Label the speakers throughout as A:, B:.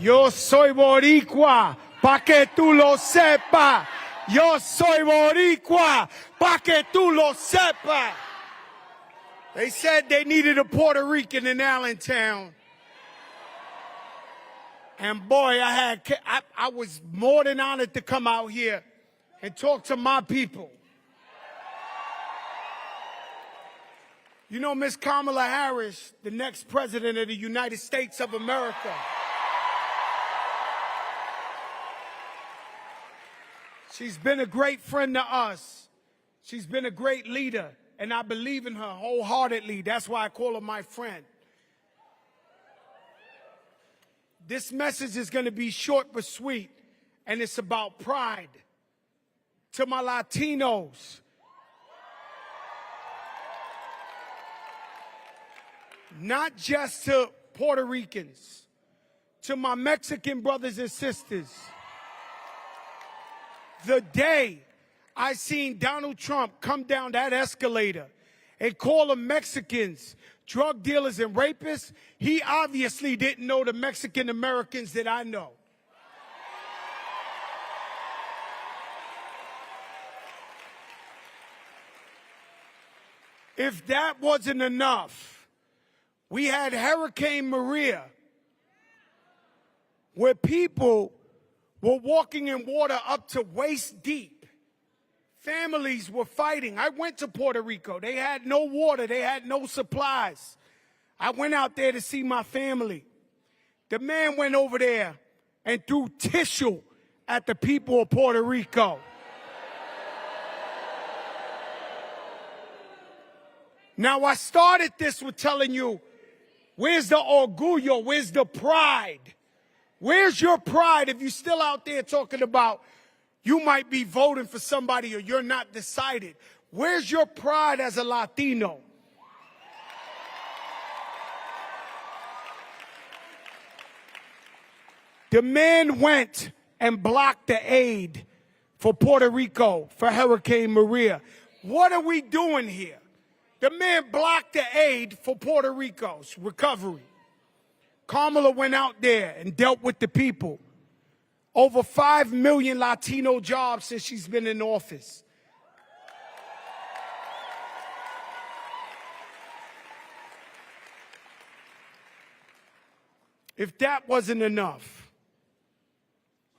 A: Yo soy boricua, pa' que tú lo sepas. Yo soy boricua, pa' que tú lo sepas. They said they needed a Puerto Rican in Allentown. And boy, I was more than honored to come out here and talk to my people. You know, Miss Kamala Harris, the next president of the United States of America. She's been a great friend to us. She's been a great leader, and I believe in her wholeheartedly. That's why I call her my friend. This message is going to be short but sweet, and it's about pride. To my Latinos, not just to Puerto Ricans, to my Mexican brothers and sisters. The day I seen Donald Trump come down that escalator and call them Mexicans drug dealers and rapists, he obviously didn't know the Mexican Americans that I know. If that wasn't enough, we had Hurricane Maria, where people were walking in water up to waist deep. Families were fighting. I went to Puerto Rico. They had no water. They had no supplies. I went out there to see my family. The man went over there and threw tissue at the people of Puerto Rico. Now, I started this with telling you, where's the orgullo? Where's the pride? Where's your pride if you're still out there talking about you might be voting for somebody or you're not decided? Where's your pride as a Latino? The man went and blocked the aid for Puerto Rico for Hurricane Maria. What are we doing here? The man blocked the aid for Puerto Rico's recovery. Kamala went out there and dealt with the people. Over 5 million Latino jobs since she's been in office. If that wasn't enough,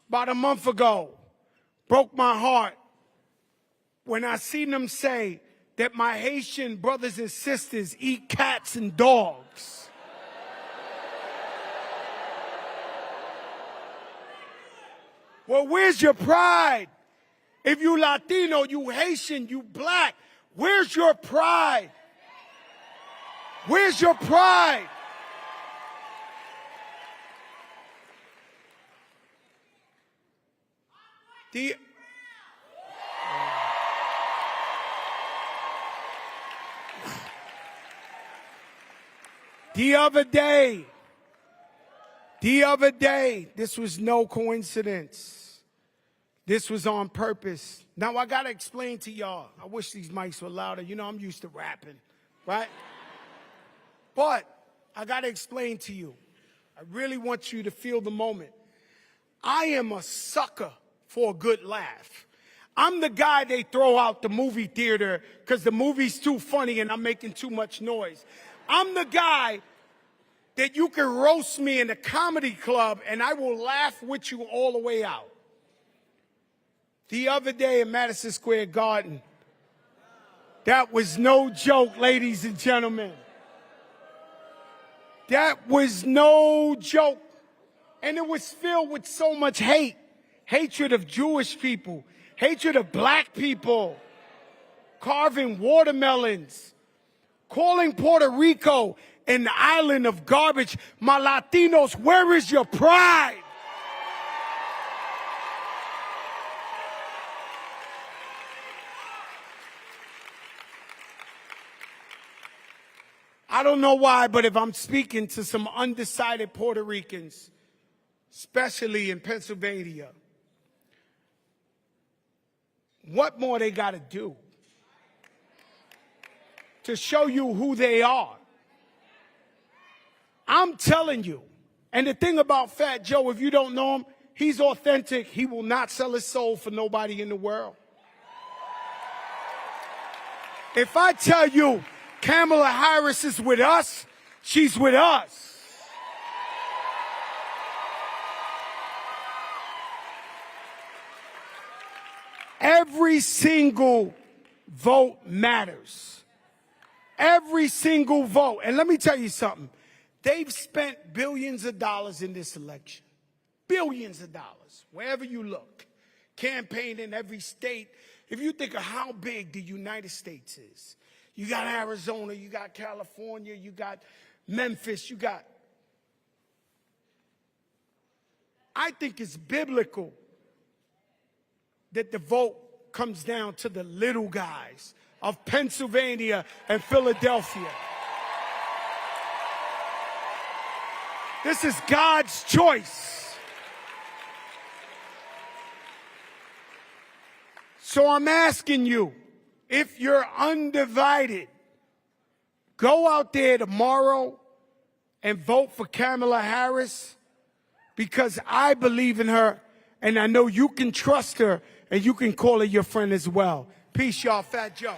A: about a month ago, broke my heart when I seen them say that my Haitian brothers and sisters eat cats and dogs. Well, where's your pride? If you Latino, you Haitian, you black, where's your pride? Where's your pride? The other day, this was no coincidence. This was on purpose. Now, I got to explain to y'all. I wish these mics were louder. You know, I'm used to rapping, right? But I got to explain to you. I really want you to feel the moment. I am a sucker for a good laugh. I'm the guy they throw out the movie theater because the movie's too funny and I'm making too much noise. I'm the guy that you can roast me in a comedy club and I will laugh with you all the way out. The other day in Madison Square Garden, that was no joke, ladies and gentlemen. That was no joke. And it was filled with so much hate. Hatred of Jewish people, hatred of black people, carving watermelons, calling Puerto Rico an island of garbage. My Latinos, where is your pride? I don't know why, but if I'm speaking to some undecided Puerto Ricans, especially in Pennsylvania, what more they got to do to show you who they are? I'm telling you, And the thing about Fat Joe, if you don't know him, he's authentic. He will not sell his soul for nobody in the world. If I tell you Kamala Harris is with us, she's with us. Every single vote matters. Every single vote. And let me tell you something. They've spent billions of dollars in this election. Billions of dollars, wherever you look. Campaign in every state. If you think of how big the United States is, you got Arizona, you got California, you got Memphis, you got... I think it's biblical that the vote comes down to the little guys of Pennsylvania and Philadelphia. This is God's choice. So I'm asking you, if you're undivided, go out there tomorrow and vote for Kamala Harris, because I believe in her and I know you can trust her and you can call her your friend as well. Peace, y'all. Fat Joe.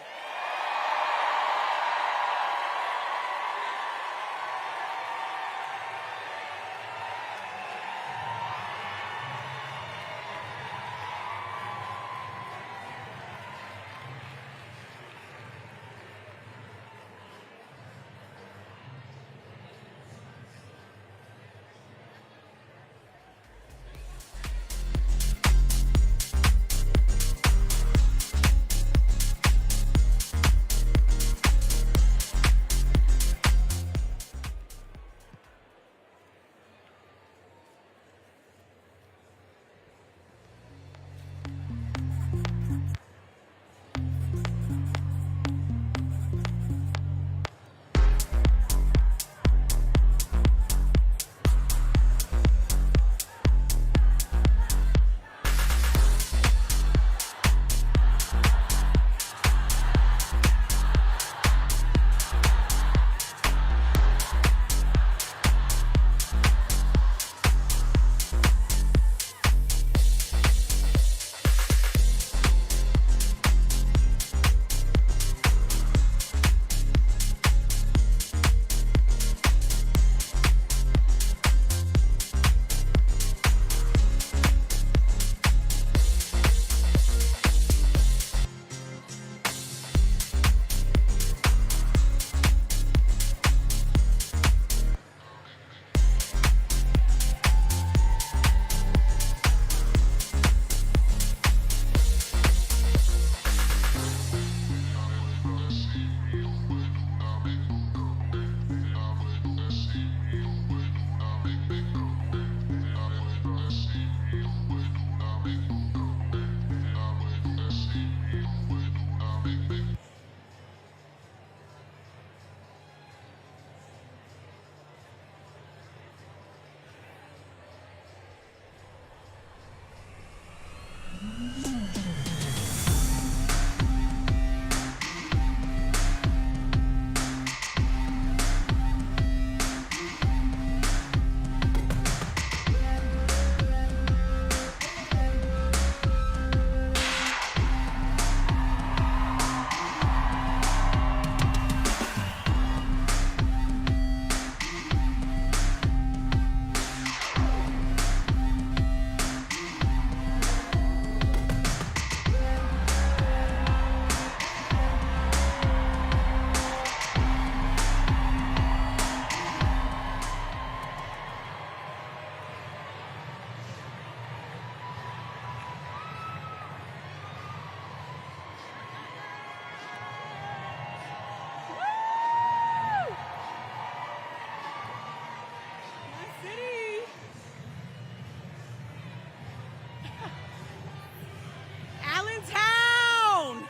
B: Allentown!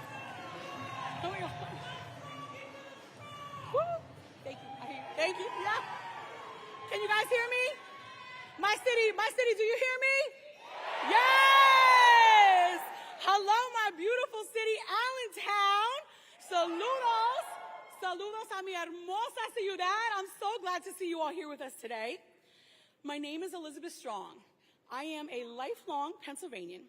B: Thank you. Thank you. Yeah. Can you guys hear me? My city, do you hear me? Yes! Hello, my beautiful city, Allentown. Saludos a mi hermosa ciudad. I'm so glad to see you all here with us today. My name is Elizabeth Strong. I am a lifelong Pennsylvanian,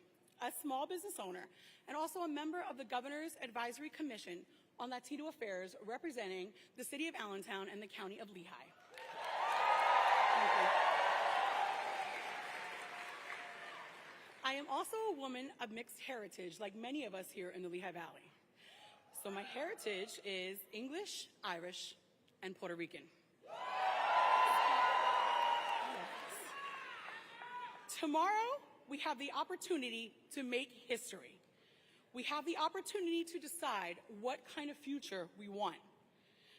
B: a small business owner, and also a member of the Governor's Advisory Commission on Latino Affairs, representing the city of Allentown and the county of Lehigh. Thank you. I am also a woman of mixed heritage, like many of us here in the Lehigh Valley. So my heritage is English, Irish, and Puerto Rican. Tomorrow, we have the opportunity to make history. We have the opportunity to decide what kind of future we want.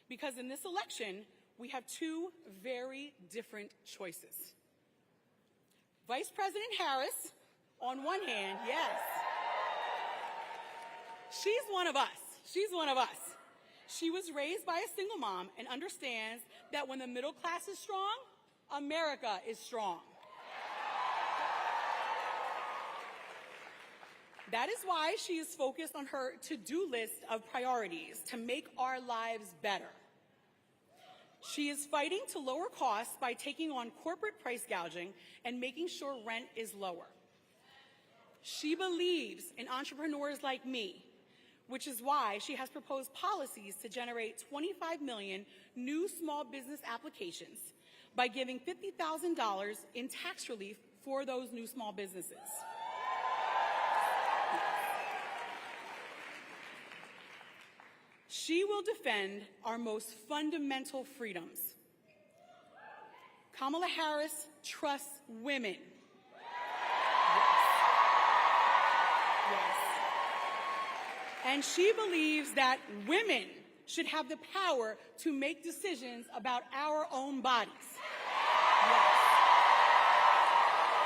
B: Because in this election, we have two very different choices. Vice President Harris, on one hand, yes. She's one of us. She's one of us. She was raised by a single mom and understands that when the middle class is strong, America is strong. That is why she is focused on her to-do list of priorities to make our lives better. She is fighting to lower costs by taking on corporate price gouging and making sure rent is lower. She believes in entrepreneurs like me, which is why she has proposed policies to generate 25 million new small business applications by giving $50,000 in tax relief for those new small businesses. She will defend our most fundamental freedoms. Kamala Harris trusts women. Yes. And she believes that women should have the power to make decisions about our own bodies. Yes.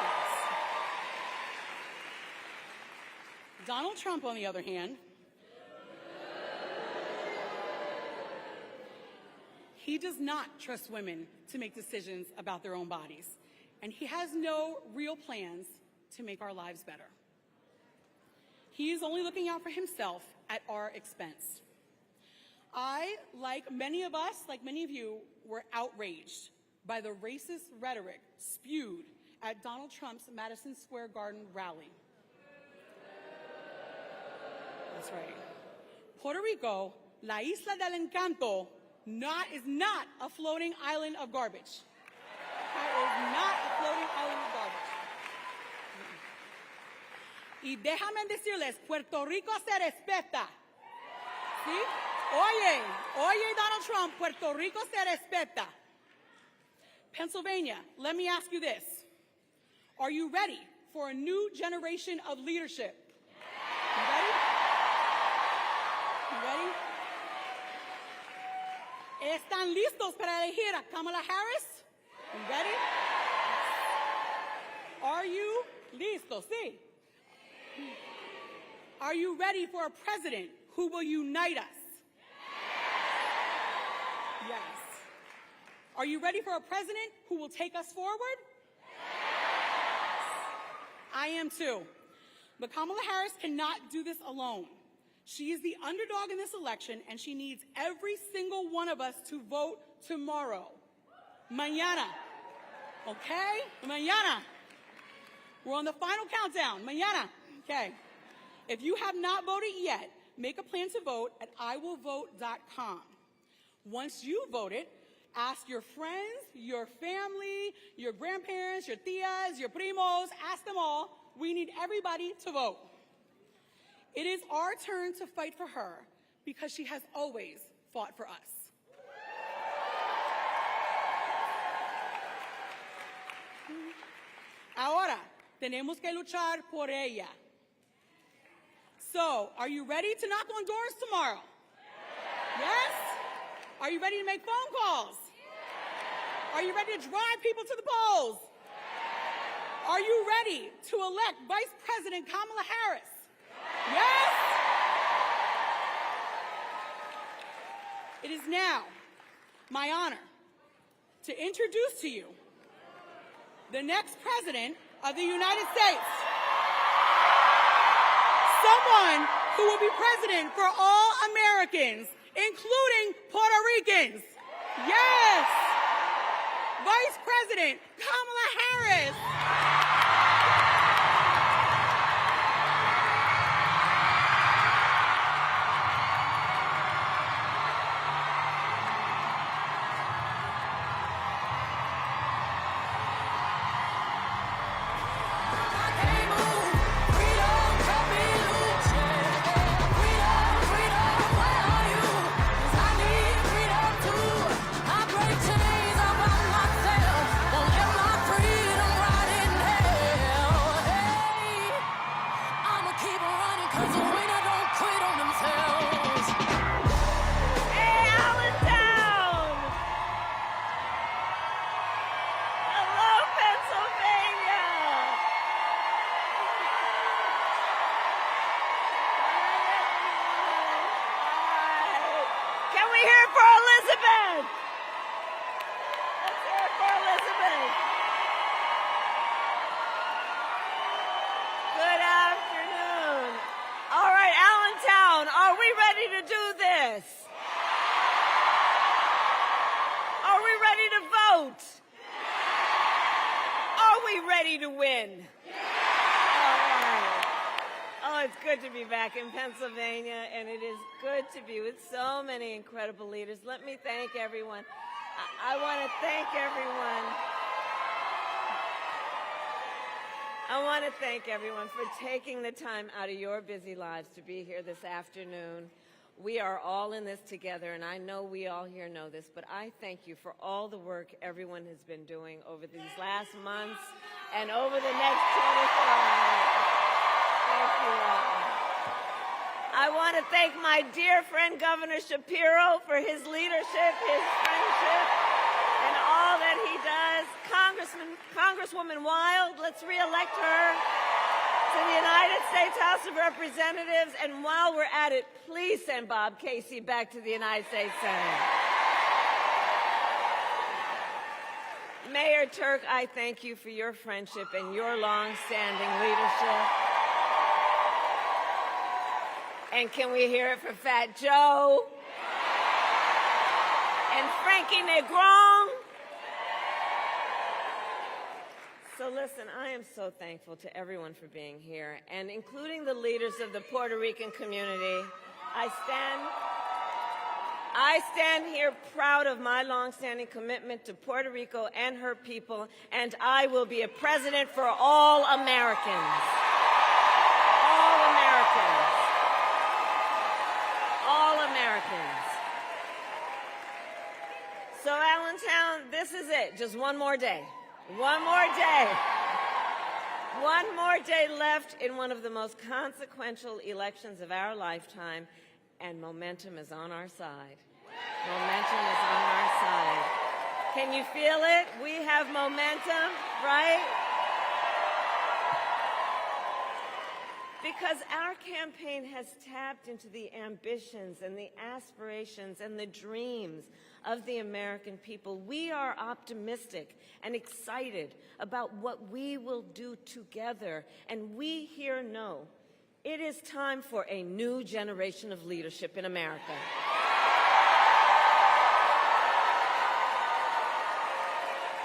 B: Yes. Donald Trump, on the other hand, he does not trust women to make decisions about their own bodies, and he has no real plans to make our lives better. He is only looking out for himself at our expense. I, like many of us, like many of you, were outraged by the racist rhetoric spewed at Donald Trump's Madison Square Garden rally. That's right. Puerto Rico, la isla del encanto, is not a floating island of garbage. That is not a floating island of garbage. Y déjame decirles, Puerto Rico se respeta. ¿Sí? Oye, Donald Trump, Puerto Rico se respeta. Pennsylvania, let me ask you this. Are you ready for a new generation of leadership? You ready? You ready? ¿Están listos para elegir a Kamala Harris? You ready? Are you listos? Sí. Are you ready for a president who will unite us? Yes. Are you ready for a president who will take us forward? I am too. But Kamala Harris cannot do this alone. She is the underdog in this election, and she needs every single one of us to vote tomorrow. Mañana. Okay? Mañana. We're on the final countdown. Mañana. Okay. If you have not voted yet, make a plan to vote at iwillvote.com. Once you voted, ask your friends, your family, your grandparents, your tias, your primos, ask them all. We need everybody to vote. It is our turn to fight for her because she has always fought for us. Ahora, tenemos que luchar por ella. So, are you ready to knock on doors tomorrow? Yes? Are you ready to make phone calls? Are you ready to drive people to the polls? Are you ready to elect Vice President Kamala Harris? Yes? It is now my honor to introduce to you the next President of the United States. Someone who will be president for all Americans, including Puerto Ricans. Yes! Vice President President, Kamala Harris. Hey, Allentown! Hello, Pennsylvania! Can we hear it for Elizabeth? Let's hear it for Elizabeth. Good afternoon. All right, Allentown, are we ready to do this? Are we ready to vote? Are we ready to win? All right. Oh, it's good to be back in Pennsylvania, and it is good to be with so many incredible leaders. Let me thank everyone. I want to thank everyone. I want to thank everyone for taking the time out of your busy lives to be here this afternoon. We are all in this together, and I know we all here know this, but I thank you for all the work everyone has been doing over these last months and over the next 24 hours. Thank you all. I want to thank my dear friend Governor Shapiro for his leadership, his friendship, and all that he does. Congresswoman Wild, let's reelect her to the United States House of Representatives. And while we're at it, please send Bob Casey back to the United States Senate. Mayor Turk, I thank you for your friendship and your long-standing leadership. And can we hear it for Fat Joe? And Frankie Negron? So listen, I am so thankful to everyone for being here, and including the leaders of the Puerto Rican community. I stand here proud of my longstanding commitment to Puerto Rico and her people, and I will be a president for all Americans. All Americans. All Americans. So Allentown, this is it. Just one more day. One more day. One more day left in one of the most consequential elections of our lifetime, and momentum is on our side. Momentum is on our side. Can you feel it? We have momentum, right? Because our campaign has tapped into the ambitions and the aspirations and the dreams of the American people. We are optimistic and excited about what we will do together, and we here know it is time for a new generation of leadership in America.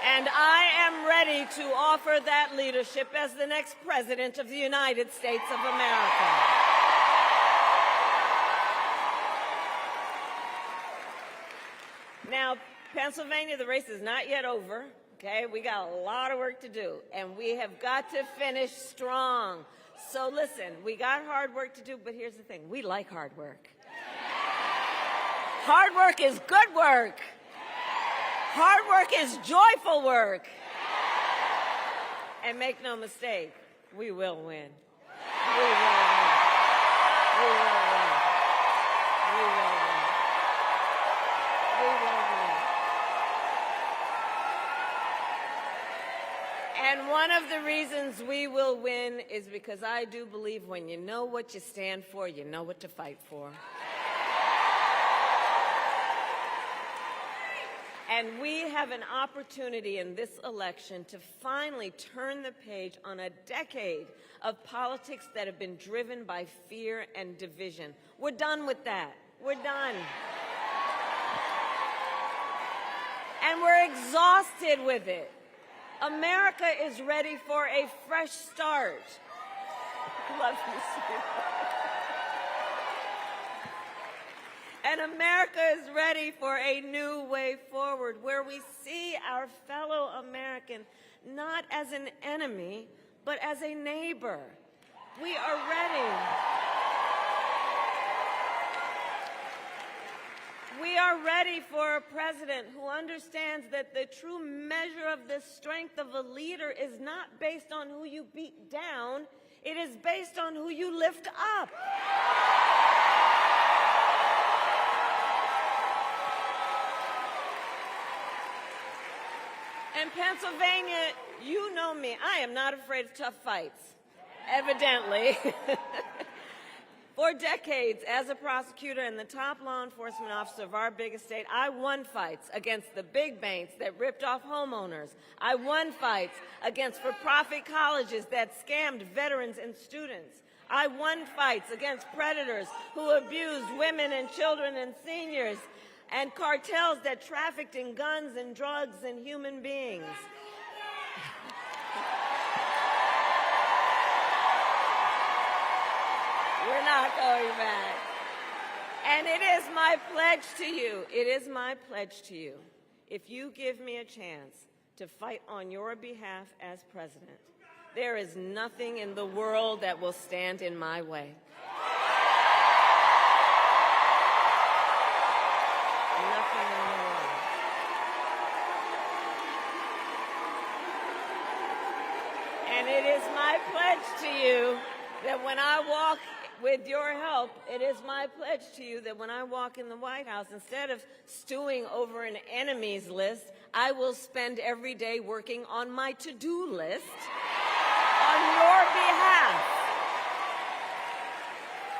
B: And I am ready to offer that leadership as the next President of the United States of America. Now, Pennsylvania, the race is not yet over, okay? We got a lot of work to do, and we have got to finish strong. So listen, we got hard work to do, but here's the thing. We like hard work. Hard work is good work. Hard work is joyful work. And make no mistake, we will win. We will win. We will win. We will win. We will win. And one of the reasons we will win is because I do believe when you know what you stand for, you know what to fight for. And we have an opportunity in this election to finally turn the page on a decade of politics that have been driven by fear and division. We're done with that. We're done. And we're exhausted with it.
C: America is ready for a fresh start. Love you, sweetheart. And America is ready for a new way forward where we see our fellow American not as an enemy, but as a neighbor. We are ready. We are ready for a president who understands that the true measure of the strength of a leader is not based on who you beat down, it is based on who you lift up. In Pennsylvania, you know me, I am not afraid of tough fights, evidently. For decades, as a prosecutor and the top law enforcement officer of our biggest state, I won fights against the big banks that ripped off homeowners. I won fights against for-profit colleges that scammed veterans and students. I won fights against predators who abused women and children and seniors, and cartels that trafficked in guns and drugs and human beings. We're not going back. And it is my pledge to you, if you give me a chance to fight on your behalf as president, there is nothing in the world that will stand in my way. Nothing in the world. And it is my pledge to you that when I walk, with your help, it is my pledge to you that when I walk in the White House, instead of stewing over an enemies list, I will spend every day working on my to-do list on your behalf,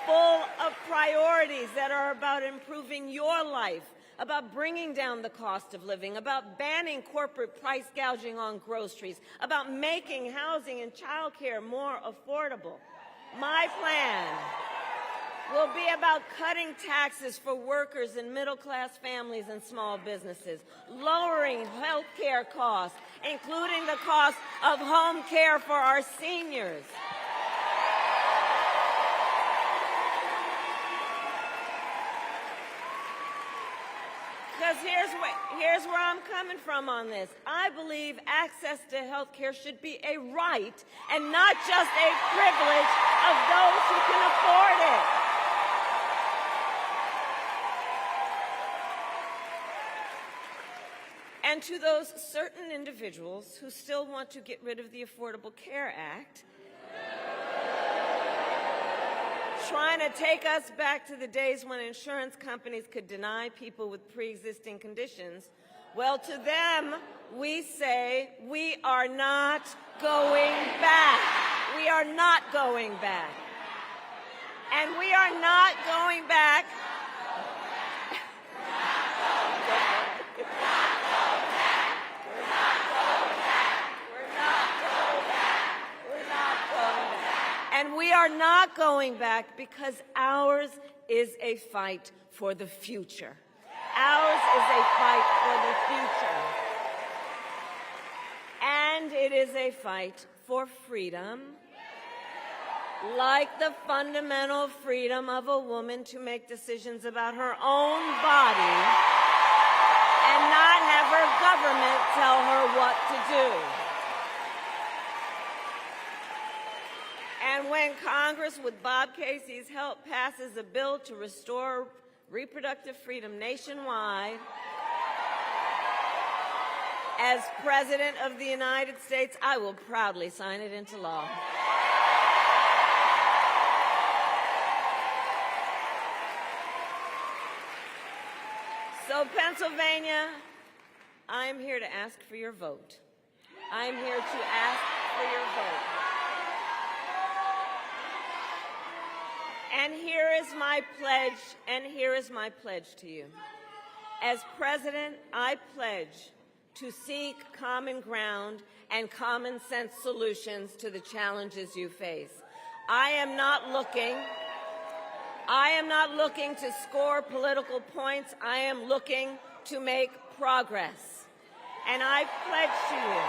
C: full of priorities that are about improving your life, about bringing down the cost of living, about banning corporate price gouging on groceries, about making housing and child care more affordable. My plan will be about cutting taxes for workers and middle-class families and small businesses, lowering health care costs, including the cost of home care for our seniors. Because here's where I'm coming from on this. I believe access to health care should be a right and not just a privilege of those who can afford it. And to those certain individuals who still want to get rid of the Affordable Care Act, trying to take us back to the days when insurance companies could deny people with pre-existing conditions, well, to them, we say we are not going back. We are not going back. And we are not going back. And we are not going back because ours is a fight for the future. Ours is a fight for the future. And it is a fight for freedom, like the fundamental freedom of a woman to make decisions about her own body and not have her government tell her what to do. And when Congress, with Bob Casey's help, passes a bill to restore reproductive freedom nationwide, as President of the United States, I will proudly sign it into law. So, Pennsylvania, I'm here to ask for your vote. I'm here to ask for your vote. And here is my pledge to you. As president, I pledge to seek common ground and common sense solutions to the challenges you face. I am not looking to score political points. I am looking to make progress. And I pledge to you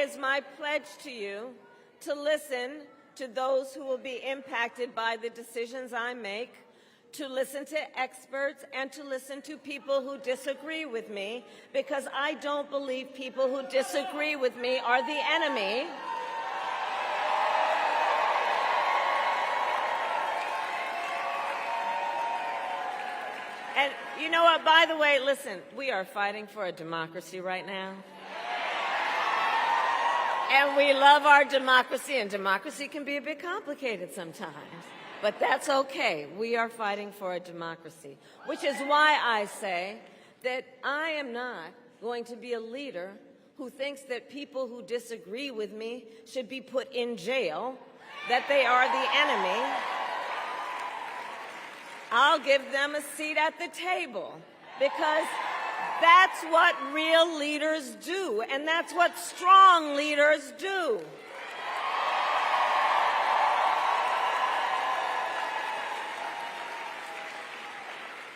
C: is my pledge to you to listen to those who will be impacted by the decisions I make, to listen to experts, and to listen to people who disagree with me, because I don't believe people who disagree with me are the enemy. And you know what, by the way, listen, we are fighting for a democracy right now. And we love our democracy, and democracy can be a bit complicated sometimes. But that's okay. We are fighting for a democracy, which is why I say that I am not going to be a leader who thinks that people who disagree with me should be put in jail, that they are the enemy. I'll give them a seat at the table, because that's what real leaders do, and that's what strong leaders do.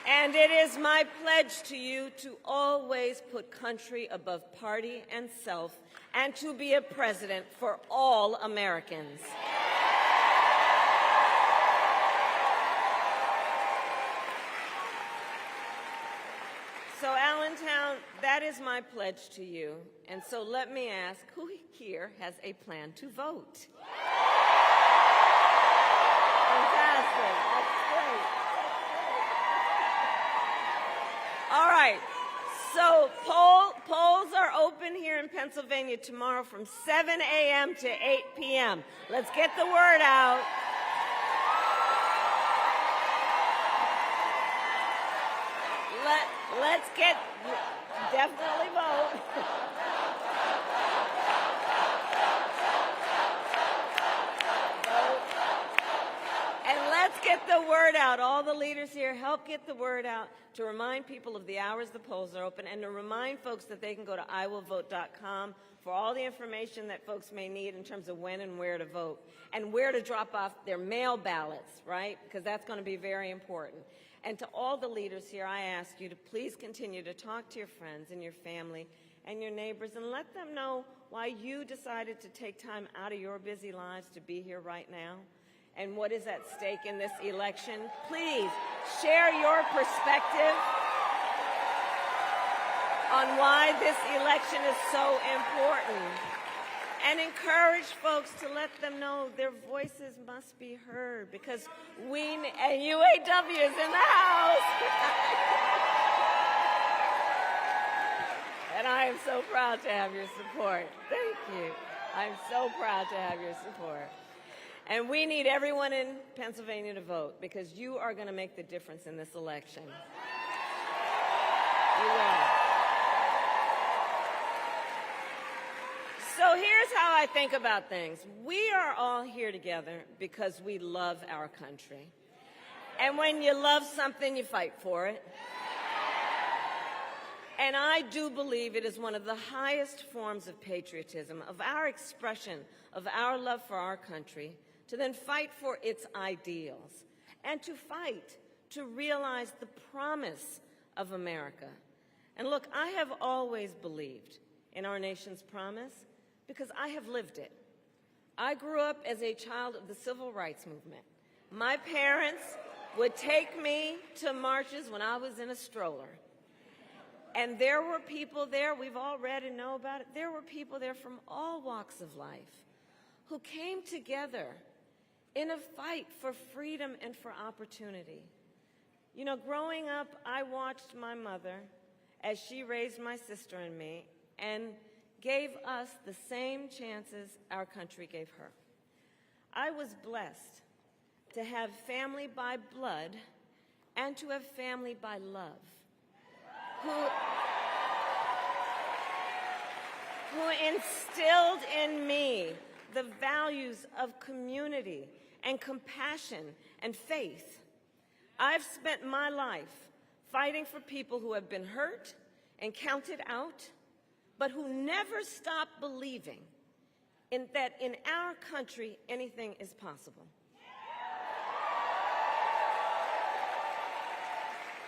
C: And it is my pledge to you to always put country above party and self, and to be a president for all Americans. So, Allentown, that is my pledge to you. And so let me ask, who here has a plan to vote? Fantastic. That's great. All right. So polls are open here in Pennsylvania tomorrow from 7 a.m. to 8 p.m. Let's get the word out. Let's definitely vote. And let's get the word out. All the leaders here, help get the word out to remind people of the hours the polls are open, and to remind folks that they can go to iwillvote.com for all the information that folks may need in terms of when and where to vote, and where to drop off their mail ballots, right? Because that's going to be very important. And to all the leaders here, I ask you to please continue to talk to your friends and your family and your neighbors, and let them know why you decided to take time out of your busy lives to be here right now, and what is at stake in this election. Please share your perspective on why this election is so important, and encourage folks to let them know their voices must be heard, because and UAW is in the house. And I am so proud to have your support. Thank you. I'm so proud to have your support. And we need everyone in Pennsylvania to vote, because you are going to make the difference in this election. You will. So here's how I think about things. We are all here together because we love our country. And when you love something, you fight for it. And I do believe it is one of the highest forms of patriotism, of our expression of our love for our country, to then fight for its ideals, and to fight to realize the promise of America. And look, I have always believed in our nation's promise, because I have lived it. I grew up as a child of the civil rights movement. My parents would take me to marches when I was in a stroller. And there were people there, we've all read and know about it, there were people there from all walks of life who came together in a fight for freedom and for opportunity. You know, growing up, I watched my mother as she raised my sister and me, and gave us the same chances our country gave her. I was blessed to have family by blood and to have family by love, who instilled in me the values of community and compassion and faith. I've spent my life fighting for people who have been hurt and counted out, but who never stop believing that in our country anything is possible.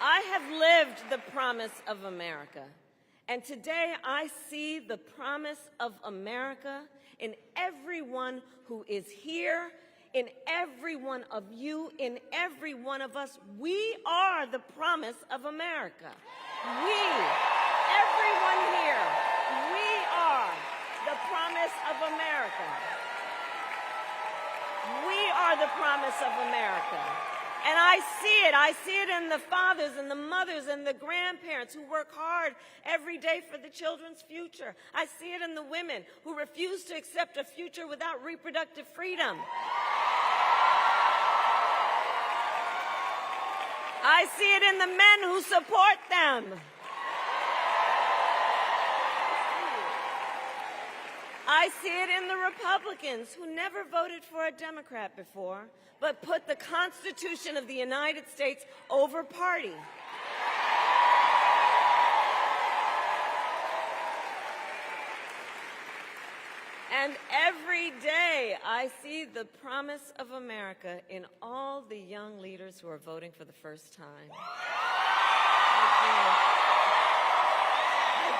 C: I have lived the promise of America, And today I see the promise of America in everyone who is here, in every one of you, in every one of us. We are the promise of America. We, everyone here, we are the promise of America. We are the promise of America. And I see it in the fathers and the mothers and the grandparents who work hard every day for the children's future. I see it in the women who refuse to accept a future without reproductive freedom. I see it in the men who support them. I see it in the Republicans who never voted for a Democrat before, but put the Constitution of the United States over party. And every day I see the promise of America in all the young leaders who are voting for the first time. I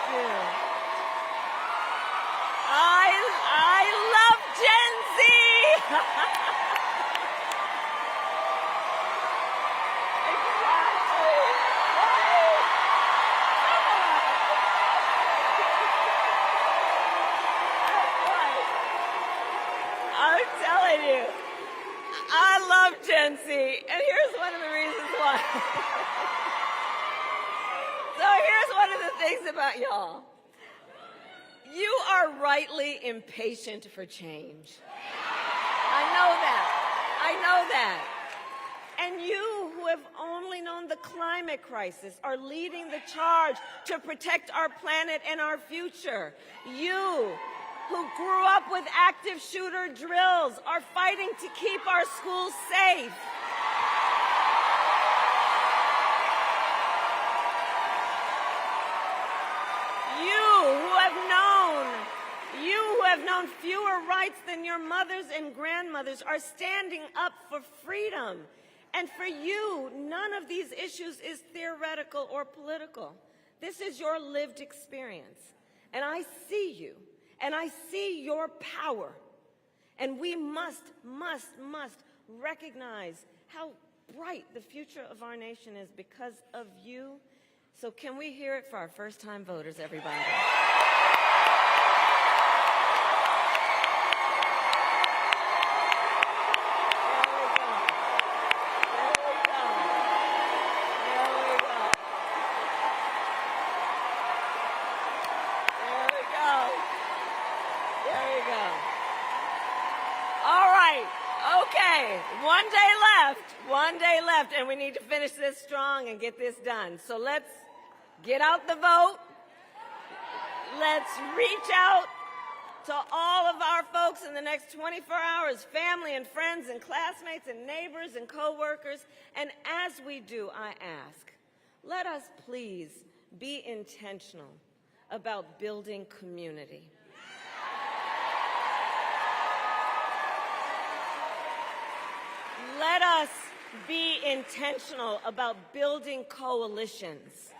C: do. I love Gen Z! I'm telling you, I love Gen Z, and here's one of the reasons why. So here's one of the things about y'all. You are rightly impatient for change. I know that. And you who have only known the climate crisis are leading the charge to protect our planet and our future. You who grew up with active shooter drills are fighting to keep our schools safe. You who have known fewer rights than your mothers and grandmothers are standing up for freedom. And for you, none of these issues is theoretical or political. This is your lived experience. And I see you, and I see your power. And we must recognize how bright the future of our nation is because of you. So can we hear it for our first-time voters, everybody? One day left, and we need to finish this strong and get this done. So let's get out the vote. Let's reach out to all of our folks in the next 24 hours, family and friends and classmates and neighbors and coworkers. And as we do, I ask, let us please be intentional about building community. Let us be intentional about building coalitions.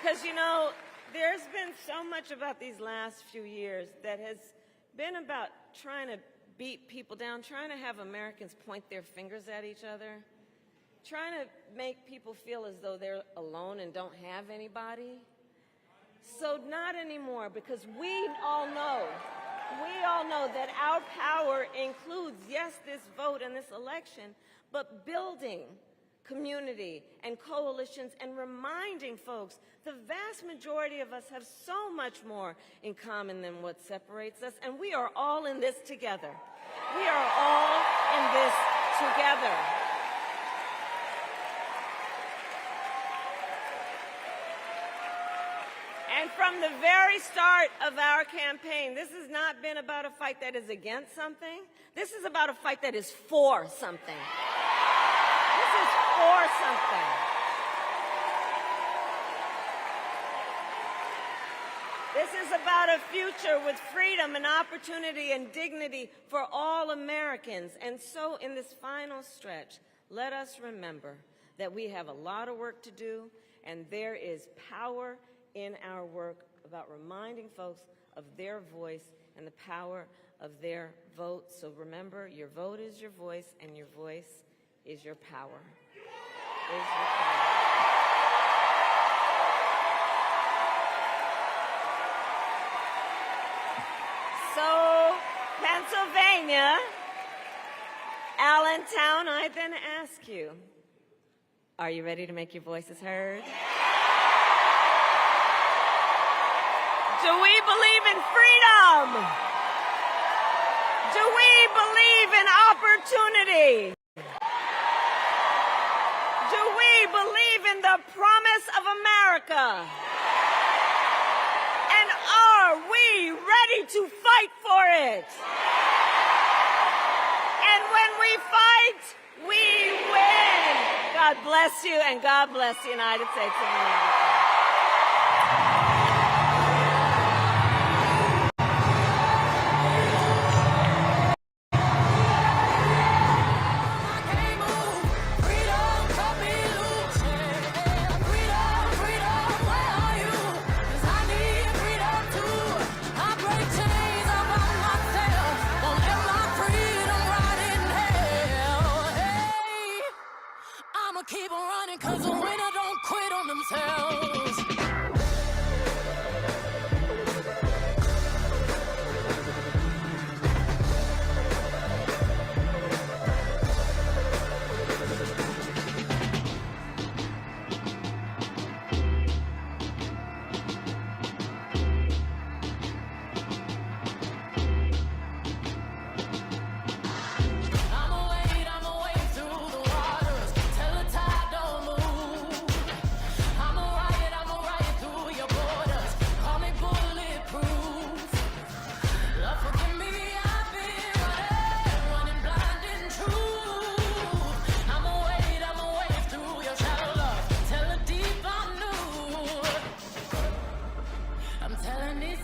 C: Because, you know, there's been so much about these last few years that has been about trying to beat people down, trying to have Americans point their fingers at each other, trying to make people feel as though they're alone and don't have anybody. So not anymore, because we all know that our power includes, yes, this vote and this election, but building community and coalitions and reminding folks the vast majority of us have so much more in common than what separates us, and we are all in this together. We are all in this together. And from the very start of our campaign, this has not been about a fight that is against something. This is about a fight that is for something. This is for something. This is about a future with freedom and opportunity and dignity for all Americans. And so in this final stretch, let us remember that we have a lot of work to do, and there is power in our work about reminding folks of their voice and the power of their vote. So remember, your vote is your voice, and your voice is your power. Is your power. So, Pennsylvania, Allentown, I then ask you, are you ready to make your voices heard? Do we believe in freedom? Do we believe in opportunity? Do we believe in the promise of America? And are we ready to fight for it? And when we fight, we win. God bless you, and God bless the United States of America.
D: Keep on running, 'cause the winner don't quit on themselves.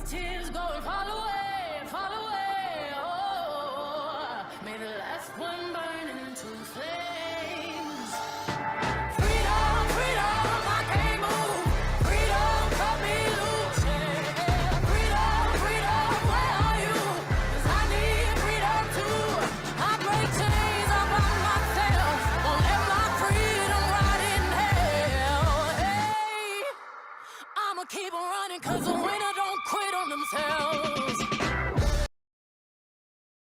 D: Tears going far away, far away. Oh, may the last one burn into flame.